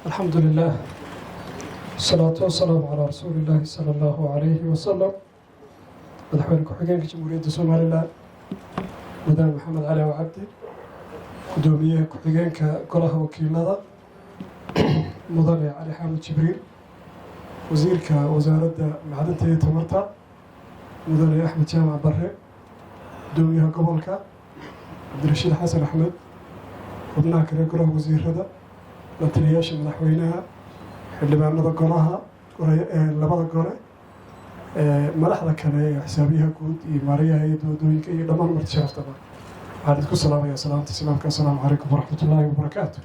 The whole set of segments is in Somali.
الحمد لله والصلاة والسلام على رسول الله صلى الله عليه وسلم. مدحوينك حقيقة جمهورية سوماليلاند مدام محمد علي وعبدي قدومية حقيقة قلها وكيلنا مدام علي حامد جبريل وزيرك وزارة معدنية تمرتا مدام أحمد جامع بري قدومية قبلك عبد الرشيد حسن أحمد ودنا كري قلها وزير هذا لتلياش مدحوينها xildhibaanada golaha labada gole madaxda kale xisaabiyaha guud iyo maariyaha iyo doodooyinka iyo dhammaan marti sharaftaba waxaan idinku salaamayaa salaamta islaamka assalaamu calaykum waraxmatullaahi wabarakaatu.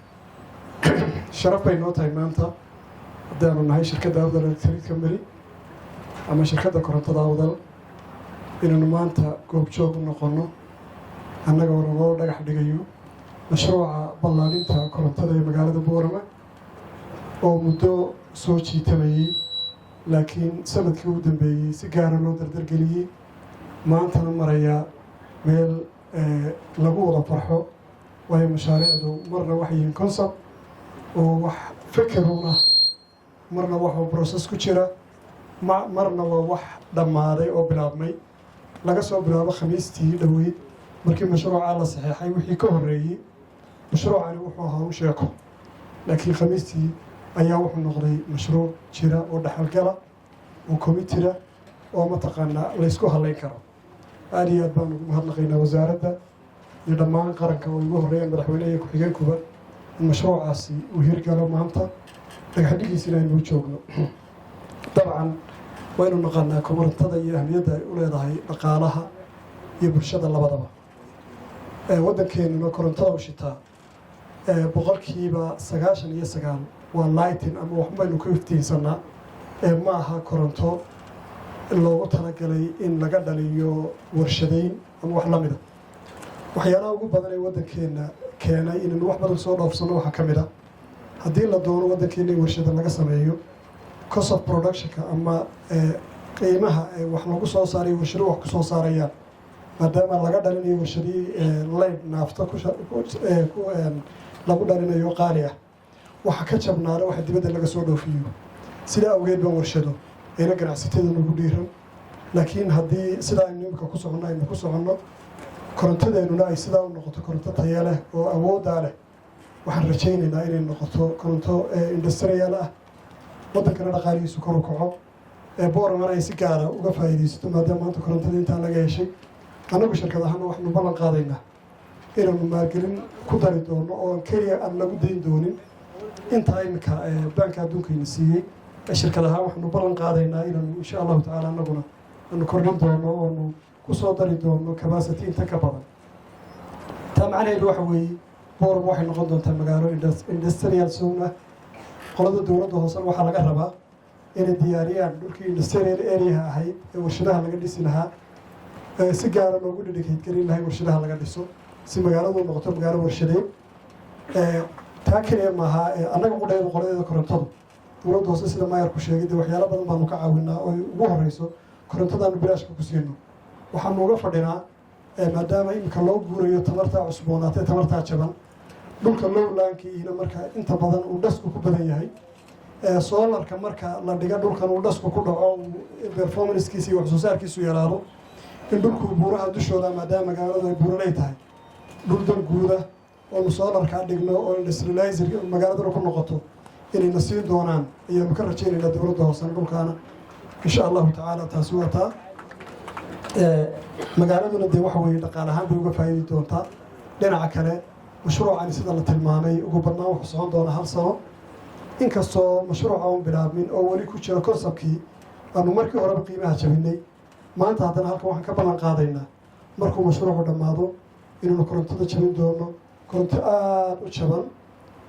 sharaf bay noo tahay maanta haddaanu nahay shirkadda awdal electric company ama shirkadda korontada awdal inaynu maanta goobjoog u noqono annagoo naloo dhagax dhigayo mashruuca ballaarinta korontada ee magaalada boorama oo muddo soo jiitamayey laakiin sanadkii ugu dambeeyey si gaara loo dardargeliyey maantana maraya meel lagu wada farxo waayo mashaariicdu marna waxay yihiin concept oo wax fekeruna marna waxuu process ku jira marna waa wax dhammaaday oo bilaabmay laga soo bilaabo khamiistii dhoweyd markii mashruucaa la saxeexay wixii ka horreeyey mashruucani wuxuu ahaa u sheeko laakiin khamiistii ayaa wuxuu noqday mashruuc jira oo dhaxalgala oo commitira oo mataqaanaa laysku halayn karo. aad iyo aad baan ugu mahadnaqaynaa wasaaradda iyo dhammaan qaranka oo ugu horreeyaan madaxweynaha iyo ku-xigeenkuba in mashruucaasi uu hirgalo maanta dhagaxdhigiisina aynuu joogno. dabcan waynu naqaanaa korontada iyo ahmiyadda ay u leedahay dhaqaalaha iyo bulshada labadaba. waddankeenuna korontada u shitaa boqolkiiba 99 waa lighting ama waxbaynu ku iftiinsanaa ma aha koronto loogu talagalay in laga dhaliyo warshadayn ama wax la mida. waxyaalaha ugu badan ee waddankeena keenay inaynu wax badan soo dhoofsano waxaa ka mid a haddii la doono waddankeena in warshada laga sameeyo cost of productionka ama qiimaha wax lagu soo saarayo warshaduhu wax ku soo saarayaan maadaama laga dhalinayo warshadii leyd naafta lagu dhalinayo qaali ah waxa ka jabnaada waxa dibadda laga soo dhoofiyo. sidaa awgeed baan warshado ayna ganacsatada nagu dhiiran laakiin haddii sidaa aynu imika ku soconno aynu ku soconno korontadeennuna ay sidaa u noqoto koronto taya leh oo awooddaa leh waxaan rajaynaynaa inay noqoto koronto industrial ah waddankana dhaqaalihiisu kor u kaco booramana ay si gaara uga faa'iidaysato maadaama maanta korontada intaa laga heshay. annagu shirkad ahaana waxaanu ballan qaadaynaa inaanu maalgelin ku dari doono oo keliya aan lagu dayn doonin intaa iminka baanka adduunkayna siiyey shirkad ahaan waxaanu ballan qaadaynaa inaanu insha allahu tacaala annaguna aanu kordhin doono oonu ku soo dari doono capacity inta ka badan. taa macnaheedu waxa weeye booram waxay noqon doontaa magaalo industrial zone ah. qolada dowladda hoosena waxaa laga rabaa inay diyaariyaan dhulkii industrial areaha ahayd ee warshadaha laga dhisi lahaa si gaara loogu dhedhikayd gelin lahay warshadaha laga dhiso si magaaladu noqoto magaalo warshadeed. taa keliya maaha annaga qudheedu qoladeeda korontadu dowladda hoose sida maayarku sheegay dee waxyaalo badan baanu ka caawinaa oo ugu horreyso korontadaanu bilaashka ku siino. waxaanu uga fadhinaa maadaama iminka loo guurayo tamartaa cusboonaatee tamartaa jaban dhulka lowlaankiina marka inta badan uu dhasku ku badan yahay soolarka marka la dhiga dhulkan uu dhasku ku dhaco performancekiisa iyo waxsoo saarkiisu yaraado in dhulku buuraha dushooda maadaama magaaladu ay buuraley tahay dhul dan guuda oonu soolarkaa dhigno oo industrializer magaaladuna ku noqoto inayna siin doonaan ayaanu ka rajaynaynaa dowladda hoosena dhulkaana insha allahu tacaala. taasi waa taa magaaladuna dee waxa weeye dhaqaal ahaan bay uga faa'iidi doontaa. dhinaca kale mashruucani sida la tilmaamay ugu badnaan wuxuu socon doonaa 1 sano inkastoo mashruuca uun bilaabmin oo weli ku jira konsabkii aanu markii horeba qiimaha jabinay. maanta haddana halkan waxaan ka ballan qaadaynaa markuu mashruucu dhammaado inaanu korontada jabin doono koronto aada u jaban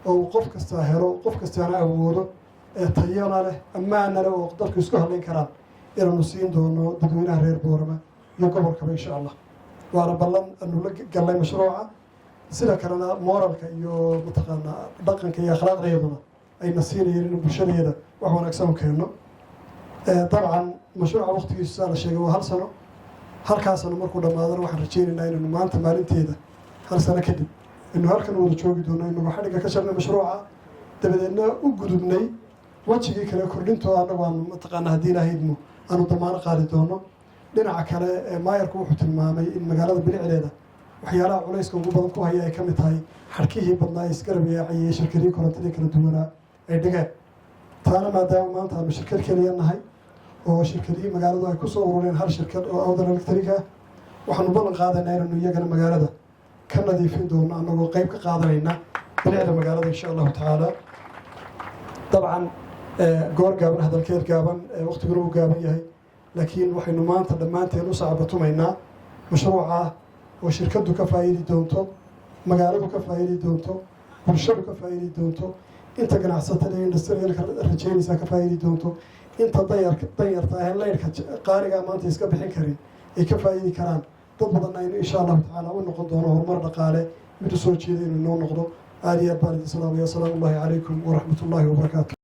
oo uu qof kastaa helo qof kastaana awoodo tayana leh ammaana leh oo dadku isku hadlayn karaan inaanu siin doono dadweynaha reer boorama iyo gobolkaba insha allah. waana ballan aanu la gallay mashruuca sida kalena moralka iyo mataqaanaa dhaqanka iyo akhlaaqdeeduna ayna siinayeen in bulshadeeda wax wanaagsan u keenno. dabcan mashruuca waqtigiisu saa la sheegay waa 1 sano. halkaasana markuu dhammaadana waxaan rajaynaynaa inaynu maanta maalinteeda 1 sano kadib inuu halkan wada joogi doono inuu xadhigga ka jarnay mashruuca dabadeedna u gudubnay wejigii kale kordhintooda annagu aan mataqaana haddii ilahaydmu aanu damaano qaadi doono. dhinaca kale maayarku wuxuu tilmaamay in magaalada bilicdeeda waxyaalaha culayska ugu badan ku haya ay ka mid tahay xadhkihii badnaa ee isgarab yaaciyey shirkadihii korontadii kala duwanaa ay dhigeen. taana maadaama maanta aanu shirkad keliya nahay oo shirkadihii magaaladu ay kusoo urureen hal shirkad oo awdal electric ah, waxaanu ballan qaadaynaa inaynu iyagana magaalada ka nadiifin doono annagoo qayb ka qaadanayna bilicda magaalada insha allahu tacaala. dabcan goor gaaban hadalkeed gaaban waqtiguna uu gaaban yahay, laakiin waxaynu maanta dhammaanteen u sacbatumaynaa mashruuca oo shirkaddu ka faa'iidi doonto, magaaladu ka faa'iidi doonto, bulshadu ka faa'iidi doonto, inta ganacsatada iyo industriyalka rajaynaysaa ka faa'iidi doonto, inta danyarta ahayn laydhka qaaligaa maanta iska bixin karin ay ka faa'iidi karaan. dad badan aynu insha allahu tacaala u noqon doono horumar dhaqaale mid u soo jeeda inuu noo noqdo. aad iyo aad baan idin salaamaya. asalaamu ullahi calaykum waraxmat ullahi wabarakaatu.